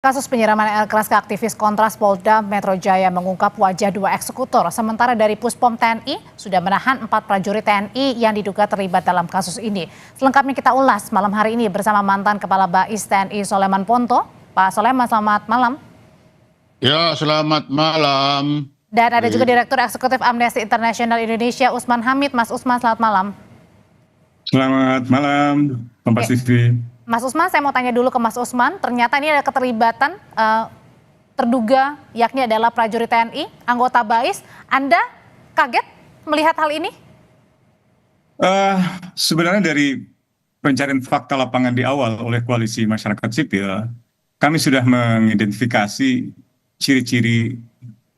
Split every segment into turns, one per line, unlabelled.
Kasus penyiraman air keras ke aktivis Kontras Polda Metro Jaya mengungkap wajah dua eksekutor. Sementara dari Puspom TNI sudah menahan 4 prajurit TNI yang diduga terlibat dalam kasus ini. Selengkapnya kita ulas malam hari ini bersama mantan Kepala Bais TNI Soleman Ponto. Pak Soleman, selamat malam.
Ya, selamat malam.
Dan ada juga Direktur Eksekutif Amnesty International Indonesia, Usman Hamid. Mas Usman, selamat malam.
Selamat malam, Kompas TV.
Mas Usman, saya mau tanya dulu ke Mas Usman. Ternyata ini ada keterlibatan terduga, yakni adalah prajurit TNI, anggota Bais. Anda kaget melihat hal ini?
Sebenarnya dari pencarian fakta lapangan di awal oleh Koalisi Masyarakat Sipil, kami sudah mengidentifikasi ciri-ciri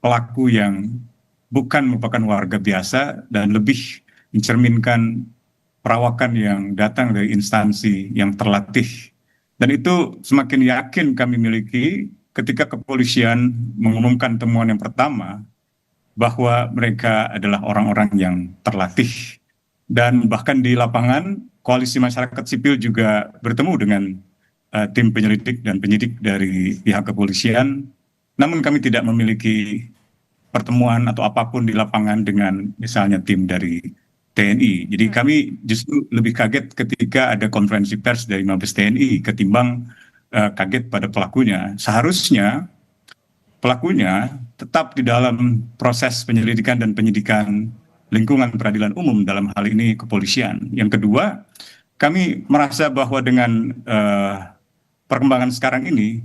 pelaku yang bukan merupakan warga biasa dan lebih mencerminkan perawakan yang datang dari instansi yang terlatih. Dan itu semakin yakin kami miliki ketika kepolisian mengumumkan temuan yang pertama bahwa mereka adalah orang-orang yang terlatih. Dan bahkan di lapangan, Koalisi Masyarakat Sipil juga bertemu dengan tim penyelidik dan penyidik dari pihak kepolisian. Namun kami tidak memiliki pertemuan atau apapun di lapangan dengan misalnya tim dari TNI. Jadi kami justru lebih kaget ketika ada konferensi pers dari Mabes TNI ketimbang kaget pada pelakunya. Seharusnya pelakunya tetap di dalam proses penyelidikan dan penyidikan lingkungan peradilan umum, dalam hal ini kepolisian. Yang kedua, kami merasa bahwa dengan perkembangan sekarang ini,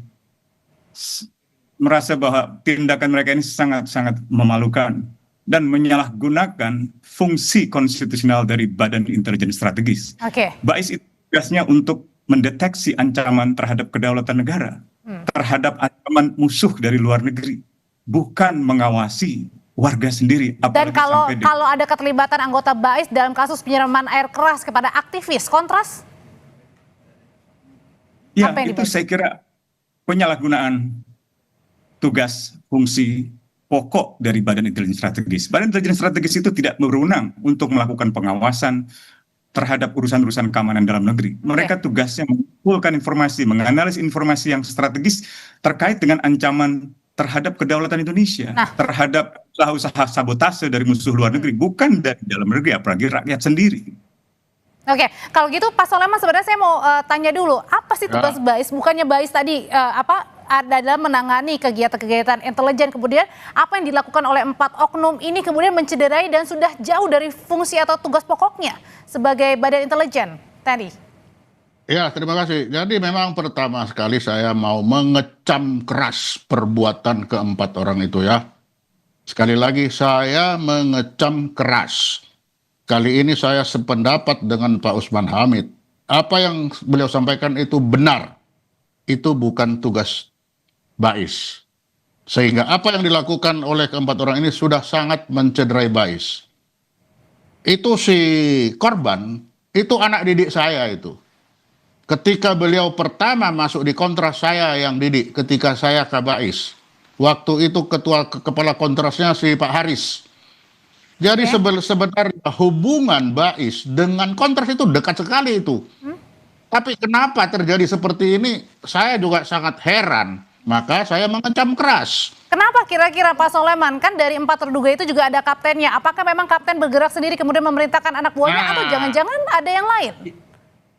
merasa bahwa tindakan mereka ini sangat-sangat memalukan dan menyalahgunakan fungsi konstitusional dari Badan Intelijen Strategis. Bais itu tugasnya untuk mendeteksi ancaman terhadap kedaulatan negara, terhadap ancaman musuh dari luar negeri, bukan mengawasi warga sendiri.
Dan kalau ada keterlibatan anggota Bais dalam kasus penyiraman air keras kepada aktivis Kontras?
Ya, itu saya kira penyalahgunaan tugas fungsi pokok dari Badan Intelijen Strategis. Badan Intelijen Strategis itu tidak berwenang untuk melakukan pengawasan terhadap urusan-urusan keamanan dalam negeri. Mereka tugasnya mengumpulkan informasi, menganalisis informasi yang strategis terkait dengan ancaman terhadap kedaulatan Indonesia, terhadap usaha-usaha sabotase dari musuh luar negeri, bukan dari dalam negeri, apalagi rakyat sendiri.
Oke, kalau gitu Pak Soleman, sebenarnya saya mau tanya dulu, apa sih tugas Bais? Bukannya Bais tadi adalah menangani kegiatan-kegiatan intelijen, kemudian apa yang dilakukan oleh 4 oknum ini kemudian mencederai dan sudah jauh dari fungsi atau tugas pokoknya sebagai badan intelijen tadi?
Ya, terima kasih. Jadi memang pertama sekali saya mau mengecam keras perbuatan ke-4 orang itu ya. Sekali lagi saya mengecam keras. Kali ini saya sependapat dengan Pak Usman Hamid. Apa yang beliau sampaikan itu benar. Itu bukan tugas Bais. Sehingga apa yang dilakukan oleh ke-4 orang ini sudah sangat mencederai Bais. Itu si korban, itu anak didik saya itu. Ketika beliau pertama masuk di Kontras, saya yang didik ketika saya ke Bais. Waktu itu kepala Kontrasnya si Pak Haris. Jadi sebenarnya hubungan Bais dengan Kontras itu dekat sekali itu. Tapi kenapa terjadi seperti ini? Saya juga sangat heran. Maka saya mengecam keras.
Kenapa kira-kira Pak Soleman? Kan dari 4 terduga itu juga ada kaptennya. Apakah memang kapten bergerak sendiri kemudian memerintahkan anak buahnya atau jangan-jangan ada yang lain?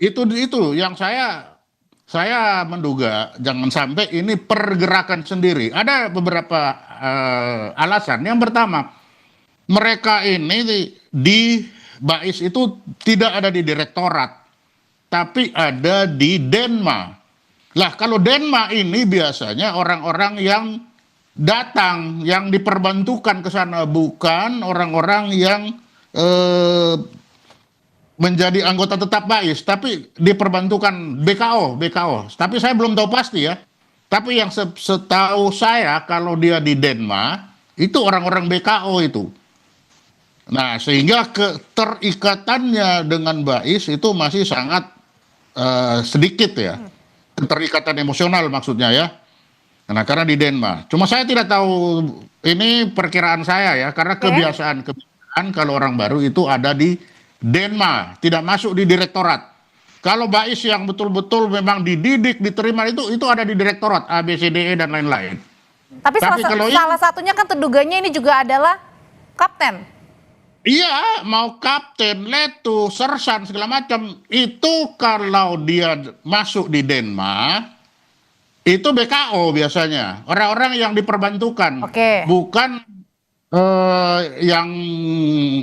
Itu yang saya menduga jangan sampai ini pergerakan sendiri. Ada beberapa alasan. Yang pertama, mereka ini di Bais itu tidak ada di direktorat, tapi ada di Denma. Lah kalau Denma ini biasanya orang-orang yang datang, yang diperbantukan ke sana, bukan orang-orang yang menjadi anggota tetap Bais, tapi diperbantukan BKO. Tapi saya belum tahu pasti ya. Tapi yang setahu saya kalau dia di Denma, itu orang-orang BKO itu. Nah, sehingga keterikatannya dengan Bais itu masih sangat sedikit ya. Keterikatan emosional maksudnya ya. Nah, karena di Denma. Cuma saya tidak tahu, ini perkiraan saya ya, karena kebiasaan kalau orang baru itu ada di Denma, tidak masuk di direktorat. Kalau Bais yang betul-betul memang dididik, diterima itu ada di direktorat A, B, C, D, E dan lain-lain.
Tapi
Tapi kalau ini,
salah satunya kan terdugannya ini juga adalah kapten.
iya, mau kapten, letu, sersan segala macam itu kalau dia masuk di Denma itu BKO biasanya, orang-orang yang diperbantukan,
Oke.
bukan yang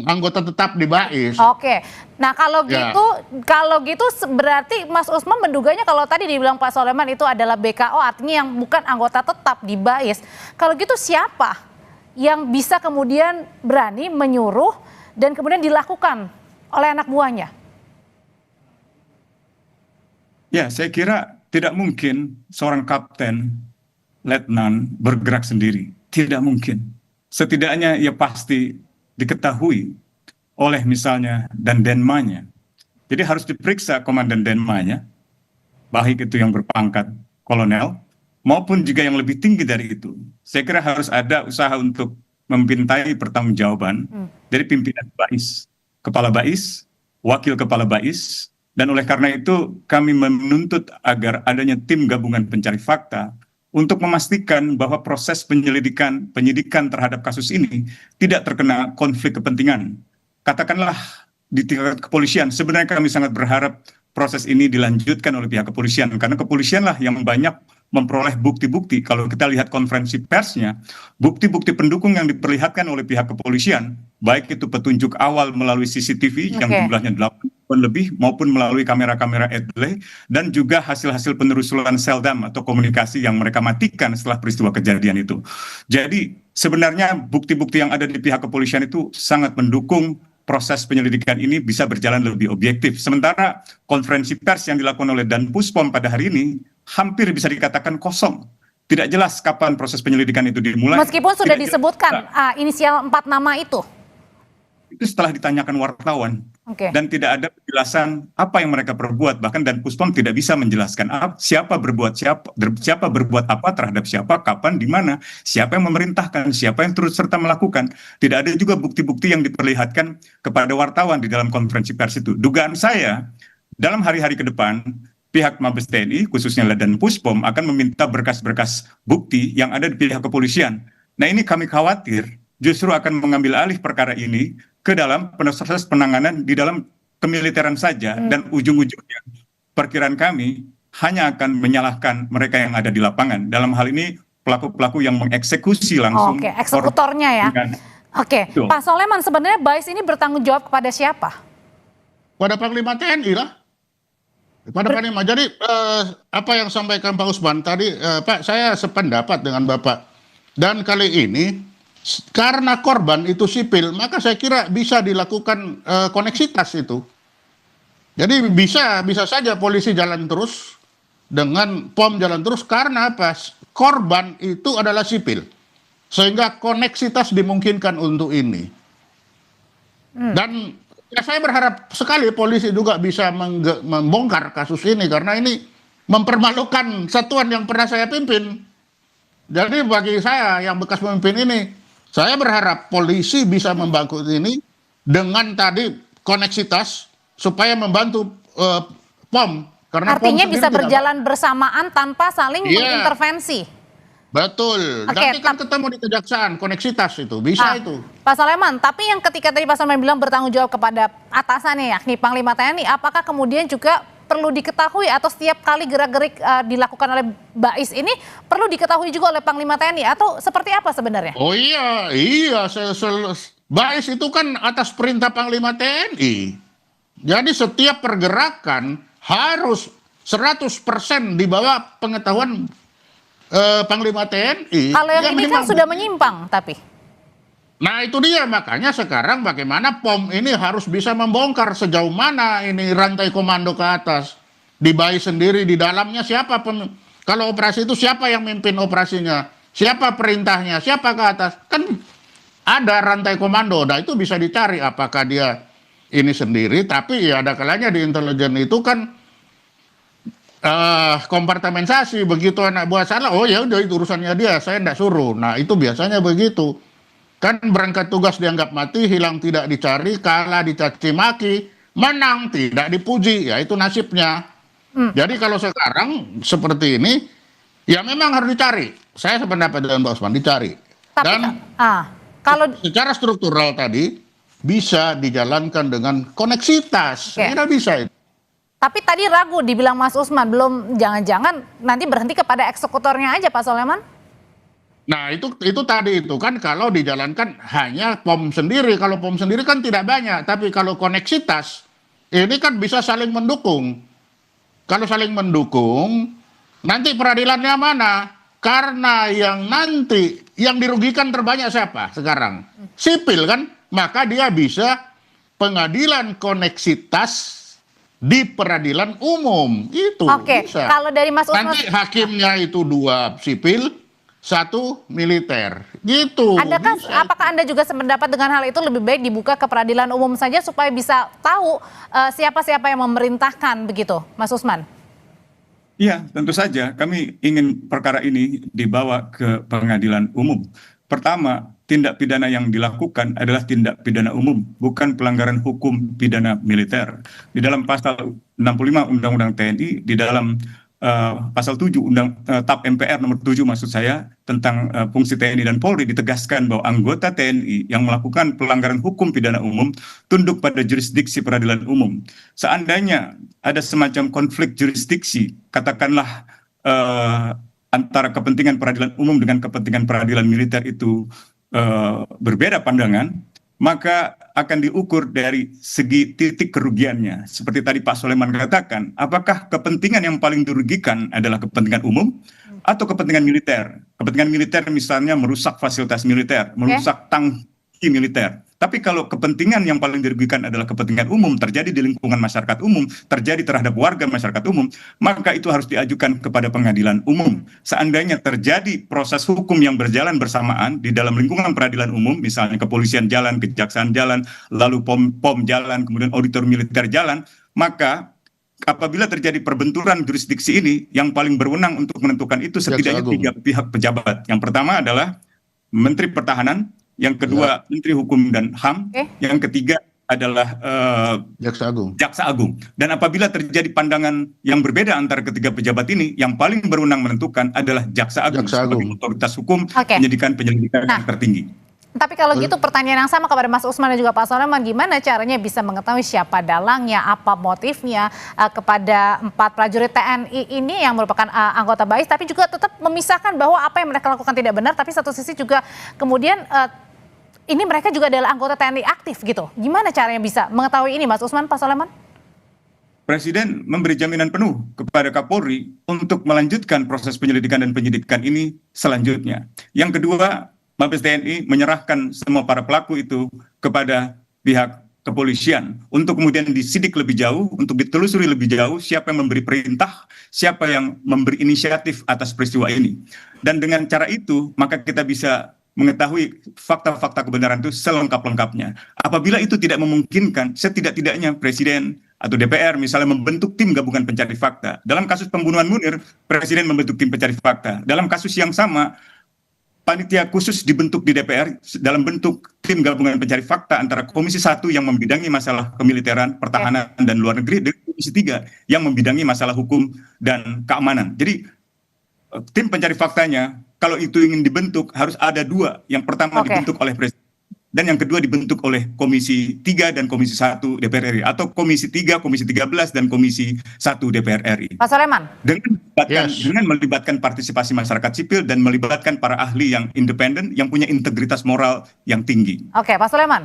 anggota tetap di Bais.
Oke. Nah, kalau
Ya.
gitu berarti Mas Usman menduganya kalau tadi dibilang Pak Soleman itu adalah BKO, artinya yang bukan anggota tetap di Bais. Kalau gitu siapa yang bisa kemudian berani menyuruh dan kemudian dilakukan oleh anak buahnya?
Ya, saya kira tidak mungkin seorang kapten, letnan bergerak sendiri. Tidak mungkin. Setidaknya ia pasti diketahui oleh misalnya dan Denmanya. Jadi harus diperiksa komandan Denmanya, baik itu yang berpangkat kolonel maupun juga yang lebih tinggi dari itu. Saya kira harus ada usaha untuk memintai pertanggungjawaban dari pimpinan Bais, kepala Bais, wakil kepala Bais, dan oleh karena itu kami menuntut agar adanya tim gabungan pencari fakta untuk memastikan bahwa proses penyidikan terhadap kasus ini tidak terkena konflik kepentingan. Katakanlah di tingkat kepolisian, sebenarnya kami sangat berharap proses ini dilanjutkan oleh pihak kepolisian, karena kepolisianlah yang banyak memperoleh bukti-bukti. Kalau kita lihat konferensi persnya, bukti-bukti pendukung yang diperlihatkan oleh pihak kepolisian, baik itu petunjuk awal melalui CCTV yang jumlahnya 8 lebih, maupun melalui kamera-kamera etle, dan juga hasil-hasil penelusuran seldam atau komunikasi yang mereka matikan setelah peristiwa kejadian itu. Jadi sebenarnya bukti-bukti yang ada di pihak kepolisian itu sangat mendukung proses penyelidikan ini bisa berjalan lebih objektif. Sementara konferensi pers yang dilakukan oleh Danpuspom pada hari ini hampir bisa dikatakan kosong. Tidak jelas kapan proses penyelidikan itu dimulai.
Meskipun sudah disebutkan inisial 4 nama itu.
Itu setelah ditanyakan wartawan.
Oke.
Dan tidak ada penjelasan apa yang mereka perbuat. Bahkan Danpuspom tidak bisa menjelaskan siapa berbuat apa terhadap siapa, kapan, di mana, siapa yang memerintahkan, siapa yang turut serta melakukan. Tidak ada juga bukti-bukti yang diperlihatkan kepada wartawan di dalam konferensi pers itu. Dugaan saya, dalam hari-hari ke depan, pihak Mabes TNI, khususnya Danpuspom, akan meminta berkas-berkas bukti yang ada di pihak kepolisian. Nah, ini kami khawatir justru akan mengambil alih perkara ini ke dalam proses penanganan di dalam kemiliteran saja, dan ujung-ujungnya perkiraan kami hanya akan menyalahkan mereka yang ada di lapangan. Dalam hal ini pelaku-pelaku yang mengeksekusi langsung.
Oke, eksekutornya ya. Oke,
Betul.
Pak Soleman, sebenarnya Bais ini bertanggung jawab kepada siapa?
Pada Panglima TNI lah. Pada Panglima. Jadi apa yang sampaikan Pak Usman tadi, Pak, saya sependapat dengan Bapak. Dan kali ini karena korban itu sipil, maka saya kira bisa dilakukan koneksitas itu. Jadi bisa saja polisi jalan terus dengan POM jalan terus, karena apa? Korban itu adalah sipil, sehingga koneksitas dimungkinkan untuk ini. Dan ya, saya berharap sekali polisi juga bisa membongkar kasus ini, karena ini mempermalukan satuan yang pernah saya pimpin. Jadi bagi saya yang bekas pemimpin ini, saya berharap polisi bisa membantu ini dengan tadi koneksitas supaya membantu POM. Karena
Artinya
POM
bisa
tidak
berjalan bersamaan tanpa saling mengintervensi.
Betul. Nanti kan ketemu di kejaksaan, koneksitas itu bisa itu.
Pak Soleman, tapi yang ketika tadi Pak Soleman bilang bertanggung jawab kepada atasannya, yakni Panglima TNI, apakah kemudian juga perlu diketahui atau setiap kali gerak-gerik dilakukan oleh Bais ini perlu diketahui juga oleh Panglima TNI, atau seperti apa sebenarnya?
Oh iya, Bais itu kan atas perintah Panglima TNI. Jadi setiap pergerakan harus 100% di bawah pengetahuan Panglima TNI.
Kalau yang ini kan sudah menyimpang, tapi.
Nah itu dia, makanya sekarang bagaimana POM ini harus bisa membongkar sejauh mana ini rantai komando ke atas. Di Bais sendiri, di dalamnya siapa, kalau operasi itu siapa yang mimpin operasinya, siapa perintahnya, siapa ke atas. Kan ada rantai komando, nah itu bisa dicari apakah dia ini sendiri, tapi ya ada kalanya di intelijen itu kan kompartementasi, begitu anak buah salah, oh ya udah itu urusannya dia, saya enggak suruh. Nah itu biasanya begitu. Kan berangkat tugas dianggap mati, hilang tidak dicari, kalah dicaci maki, menang tidak dipuji, ya itu nasibnya. Jadi kalau sekarang seperti ini, ya memang harus dicari. Saya sependapat dengan Pak Usman, dicari.
Tapi
Dan
kalau
secara struktural tadi bisa dijalankan dengan koneksitas. Saya kira bisa itu.
tapi tadi ragu dibilang Mas Usman, belum, jangan-jangan nanti berhenti kepada eksekutornya aja Pak Soleman?
Nah itu tadi itu kan kalau dijalankan hanya POM sendiri. Kalau POM sendiri kan tidak banyak, tapi kalau koneksitas ini kan bisa saling mendukung. Kalau saling mendukung, nanti peradilannya mana? Karena yang nanti yang dirugikan terbanyak siapa sekarang? Sipil kan? Maka dia bisa pengadilan koneksitas di peradilan umum. Itu
Oke,
bisa.
kalau dari Mas Usman,
Nanti hakimnya itu 2 sipil, 1 militer. Gitu.
adakah,
Bisa.
apakah Anda juga sependapat dengan hal itu, lebih baik dibuka ke peradilan umum saja supaya bisa tahu siapa-siapa yang memerintahkan begitu, Mas Usman?
Iya, tentu saja kami ingin perkara ini dibawa ke pengadilan umum. Pertama, tindak pidana yang dilakukan adalah tindak pidana umum, bukan pelanggaran hukum pidana militer. Di dalam pasal 65 Undang-Undang TNI, di dalam pasal 7 TAP MPR nomor 7 maksud saya, tentang fungsi TNI dan Polri, ditegaskan bahwa anggota TNI yang melakukan pelanggaran hukum pidana umum tunduk pada jurisdiksi peradilan umum. Seandainya ada semacam konflik jurisdiksi, katakanlah antara kepentingan peradilan umum dengan kepentingan peradilan militer itu berbeda pandangan, maka akan diukur dari segi titik kerugiannya. Seperti tadi Pak Soleman katakan, apakah kepentingan yang paling dirugikan adalah kepentingan umum atau kepentingan militer? Kepentingan militer misalnya merusak fasilitas militer, merusak tangki militer. Tapi kalau kepentingan yang paling dirugikan adalah kepentingan umum, terjadi di lingkungan masyarakat umum, terjadi terhadap warga masyarakat umum, maka itu harus diajukan kepada pengadilan umum. Seandainya terjadi proses hukum yang berjalan bersamaan di dalam lingkungan peradilan umum, misalnya kepolisian jalan, kejaksaan jalan, lalu POM jalan, kemudian auditor militer jalan, maka apabila terjadi perbenturan jurisdiksi ini, yang paling berwenang untuk menentukan itu setidaknya 3 pihak pejabat. Yang pertama adalah Menteri Pertahanan, yang kedua Menteri Hukum dan HAM, yang ketiga adalah Jaksa Agung. Dan apabila terjadi pandangan yang berbeda antara ketiga pejabat ini, yang paling berwenang menentukan adalah Jaksa Agung sebagai otoritas hukum penyelidikan yang tertinggi.
Tapi kalau gitu pertanyaan yang sama kepada Mas Usman dan juga Pak Soleman, gimana caranya bisa mengetahui siapa dalangnya, apa motifnya kepada 4 prajurit TNI ini yang merupakan anggota BAIS, tapi juga tetap memisahkan bahwa apa yang mereka lakukan tidak benar, tapi satu sisi juga kemudian ini mereka juga adalah anggota TNI aktif gitu. Gimana caranya bisa mengetahui ini, Mas Usman, Pak Soleman?
Presiden memberi jaminan penuh kepada Kapolri untuk melanjutkan proses penyelidikan dan penyidikan ini selanjutnya. Yang kedua, Mabes TNI menyerahkan semua para pelaku itu kepada pihak kepolisian untuk kemudian disidik lebih jauh, untuk ditelusuri lebih jauh siapa yang memberi perintah, siapa yang memberi inisiatif atas peristiwa ini. Dan dengan cara itu, maka kita bisa mengetahui fakta-fakta kebenaran itu selengkap-lengkapnya. Apabila itu tidak memungkinkan, setidak-tidaknya Presiden atau DPR misalnya membentuk tim gabungan pencari fakta. Dalam kasus pembunuhan Munir, Presiden membentuk tim pencari fakta. Dalam kasus yang sama, panitia khusus dibentuk di DPR dalam bentuk tim gabungan pencari fakta antara Komisi 1 yang membidangi masalah kemiliteran, pertahanan, dan luar negeri, dan Komisi 3 yang membidangi masalah hukum dan keamanan. Jadi tim pencari faktanya, kalau itu ingin dibentuk, harus ada 2. Yang pertama dibentuk oleh Presiden, dan yang kedua dibentuk oleh Komisi 3 dan Komisi 1 DPR RI, atau Komisi 3, Komisi 13, dan Komisi 1 DPR RI.
Pak Soleman.
Dengan melibatkan partisipasi masyarakat sipil dan melibatkan para ahli yang independen, yang punya integritas moral yang tinggi.
Oke, Pak Soleman.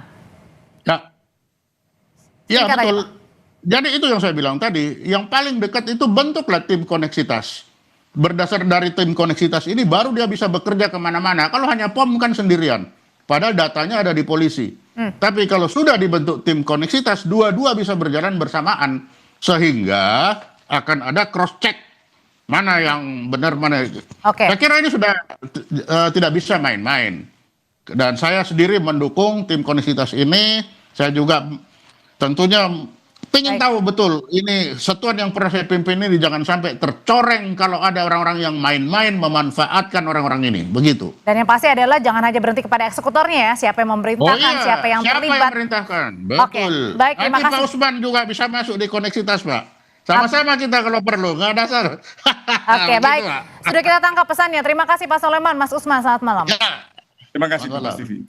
Ya betul. Jadi itu yang saya bilang tadi, yang paling dekat itu bentuklah tim koneksitas. Berdasar dari tim koneksitas ini baru dia bisa bekerja kemana-mana. Kalau hanya POM kan sendirian. Padahal datanya ada di polisi. Tapi kalau sudah dibentuk tim koneksitas, dua-dua bisa berjalan bersamaan. Sehingga akan ada cross check. Mana yang benar, mana. Saya kira ini sudah tidak bisa main-main. Dan saya sendiri mendukung tim koneksitas ini. Saya juga tentunya Pengen
Baik.
tahu betul ini satuan yang pernah saya pimpin ini jangan sampai tercoreng kalau ada orang-orang yang main-main memanfaatkan orang-orang ini. Begitu.
Dan yang pasti adalah jangan hanya berhenti kepada eksekutornya ya, siapa yang memerintahkan, siapa yang terlibat.
memerintahkan?
Oke,
Betul.
baik, terima
Nanti Pak
kasih.
Usman juga bisa masuk di koneksitas, Pak. Sama-sama kita kalau perlu, nggak ada salah.
Oke,
Begitu,
baik.
Pak.
Sudah kita tangkap pesannya. Terima kasih Pak Soleman, Mas Usman, selamat malam.
Ya.
Terima kasih
Selamat
Kompas
malam.
TV.